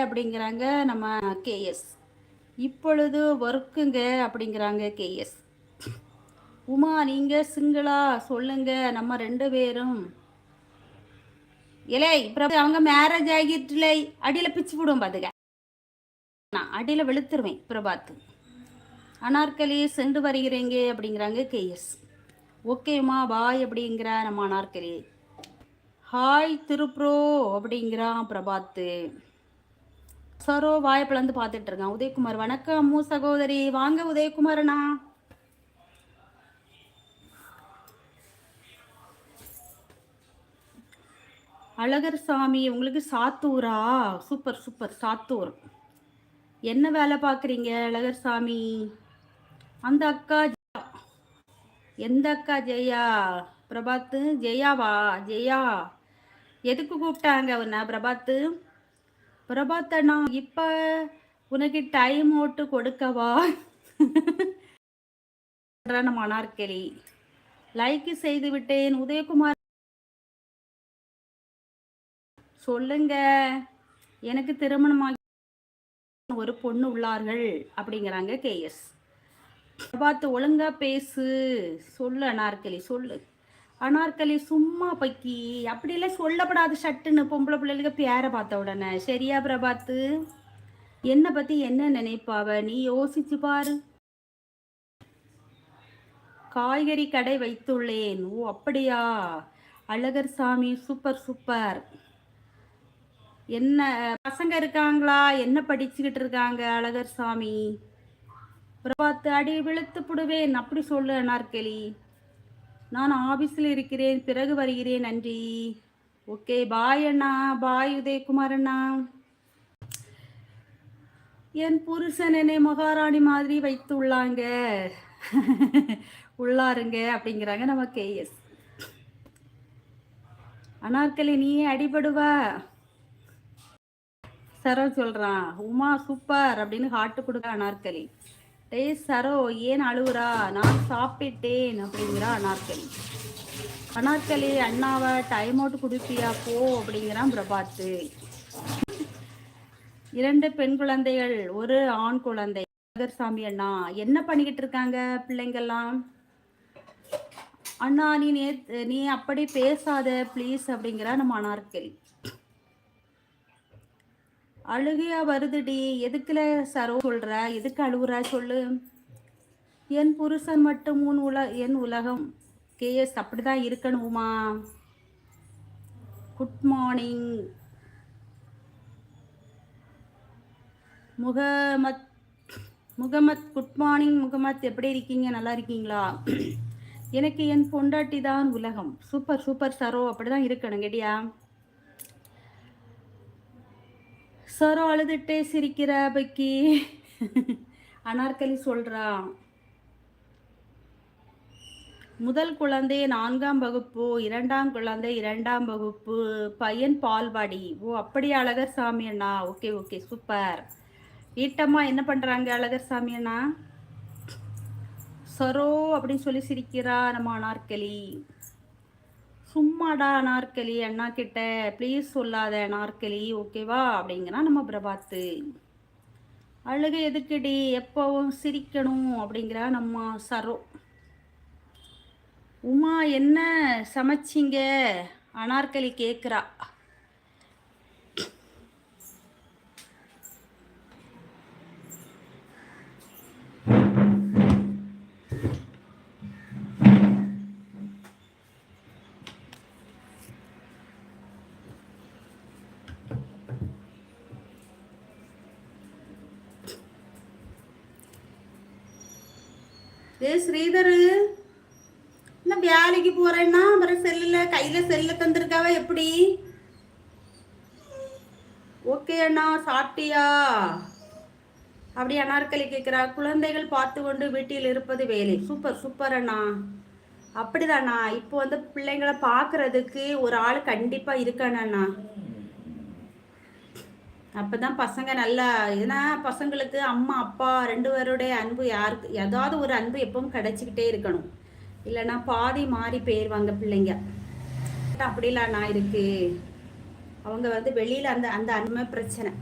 அப்படிங்கிறாங்க நம்ம கேஎஸ். இப்பொழுது ஒர்க்குங்க அப்படிங்கிறாங்க கேஎஸ். உமா நீங்க சிங்கிளா சொல்லுங்க, நம்ம 2 பேரும். இலை அவங்க மேரேஜ் ஆகிட்டுல அடியில பிச்சு விடுவோம் பாத்துக்க, நான் அடியில வெளுத்துருவேன். பிரபாத் அனார்கலி சென்று வருகிறீங்க அப்படிங்கிறாங்க கேஎஸ். ஓகேம்மா பாய் அப்படிங்கிற நம்ம அனார்கலி. ஹாய் திருப்ரோ அப்படிங்கிறான் பிரபாத்து. சரோ வாய்ப்பிழந்து பார்த்துட்டு இருக்கான். உதயகுமார் வணக்கம் அம்மு சகோதரி, வாங்க உதயகுமாரண்ணா. அழகர் சாமி உங்களுக்கு சாத்தூரா? Super super Sattur. என்ன வேலை பார்க்குறீங்க அழகர் சாமி? அந்த அக்கா எந்த அக்கா? ஜெயா பிரபாத்து. ஜெயாவா? ஜெயா எதுக்கு கூப்பிட்டாங்க உன்ன பிரபாத்து? பிரபாத்தண்ணா இப்போ உனக்கு டைம் ஓட்டு கொடுக்கவா? மணார்கெளி லைக் செய்து விட்டேன். உதயகுமார் சொல்லுங்க, எனக்கு திருமணமாகி ஒரு பொண்ணு உள்ளார்கள் அப்படிங்கிறாங்க கேஎஸ். பார்த்து ஒழுங்கா பேசு, சொல்லு அனார்கலி சொல்லு. அனார்கலி சும்மா பக்கி அப்படியெல்லாம் சொல்லப்படாது சட்டுன்னு பொம்பளை பிள்ளைகளுக்கு பேரை பார்த்த உடனே. சரியா பிரபாத்து? என்னை பத்தி என்ன நினைப்பாவ நீ யோசிச்சு பாரு. காய்கறி கடை வைத்துள்ளேன். ஓ அப்படியா அழகர் சாமி, சூப்பர் சூப்பர். என்ன பசங்க இருக்காங்களா? என்ன படிச்சுக்கிட்டு இருக்காங்க அழகர் சாமி? பிரபாத்து அடி விழுத்து புடுவேன் அப்படி சொல்லு அனார்கலி. நான் ஆபீஸில் இருக்கிறேன், பிறகு வருகிறேன், நன்றி. ஓகே பாய் அண்ணா. பாய் உதயகுமார் அண்ணா. என் புருஷன் என்னை மகாராணி மாதிரி வைத்து உள்ளாங்க உள்ளாருங்க அப்படிங்கிறாங்க நம்ம கேஎஸ். அனார்கலி நீயே அடிபடுவா. சரோ சொல்றான் உமா சூப்பர் அப்படின்னு ஹார்ட் கொடுக்க அனார்கலி. டேய் சரோ ஏன் அழுவுறா? நான் சாப்பிட்டேன் அப்படிங்கிறா அனார்கலி. அனார்கலி அண்ணாவை டைம் அவுட் கொடுப்பியா போ அப்படிங்கிறான் பிரபாத்து. 2 பெண் குழந்தைகள், ஒரு ஆண் குழந்தை. சாமி அண்ணா என்ன பண்ணிக்கிட்டு இருக்காங்க பிள்ளைங்கள்லாம்? அண்ணா நீ அப்படி பேசாத ப்ளீஸ் அப்படிங்கிறா நம்ம அனார்கலி. அழுகையா வருதுடி, எதுக்குல சரோ சொல்ற? எதுக்கு அழுகுறா சொல்லு. என் புருஷன் மட்டும் என் உலகம். கேஎஸ் அப்படிதான் இருக்கணுமா? Good morning Mohamed. Good morning Mohamed, எப்படி இருக்கீங்க? நல்லா இருக்கீங்களா? எனக்கு என் பொண்டாட்டி தான் உலகம். சூப்பர் சூப்பர் சரோ, அப்படிதான் இருக்கணும் கேட்டியா? சரோ அழுதுட்டே சிரிக்கிற பக்கி அனார்கலி சொல்றா. முதல் குழந்தை 4ஆம் வகுப்பு, 2ஆம் குழந்தை 2ஆம் வகுப்பு, பையன் பால்வாடி. ஓ அப்படி அழகர் சாமி அண்ணா. Okay okay super. வீட்டம்மா என்ன பண்றாங்க அழகர் சாமி அண்ணா? சரோ அப்படின்னு சொல்லி சிரிக்கிறா நம்ம அனார்கலி. சும்மாடா அனார்கலி, அண்ணா கிட்ட ப்ளீஸ் சொல்லாத அனார்கலி ஓகேவா அப்படிங்கிறா நம்ம பிரபாத்து. அழுக எதுக்குடி, எப்பவும் சிரிக்கணும் அப்படிங்கிறா நம்ம சரோ. உமா என்ன சமைச்சிங்க அனார்கலி கேட்குறா. ஸ்ரீதர் என்ன வேலைக்கு போறேன்னா அப்புறம் கையில செல்ல தந்திருக்காவ எப்படி? ஓகே அண்ணா சாப்பிட்டியா அப்படி அனார்கலி கேட்கிறா. குழந்தைகள் பார்த்து கொண்டு வீட்டில் இருப்பது வேலை. சூப்பர் சூப்பர் அண்ணா. அப்படிதாண்ணா, இப்போ பிள்ளைங்களை பார்க்கறதுக்கு ஒரு ஆள் கண்டிப்பா இருக்கானண்ணா. அப்பதான் பசங்க நல்லா, ஏன்னா பசங்களுக்கு அம்மா அப்பா 2 பேருடைய அன்பு யாருக்கு ஏதாவது ஒரு அன்பு எப்பவும் கிடைச்சிக்கிட்டே இருக்கணும். இல்லைன்னா பாதி மாறி போயிடுவாங்க பிள்ளைங்க. அப்படிலாம் நான் இருக்கு அவங்க வெளியில அந்த அந்த அன்பை பிரச்சனை.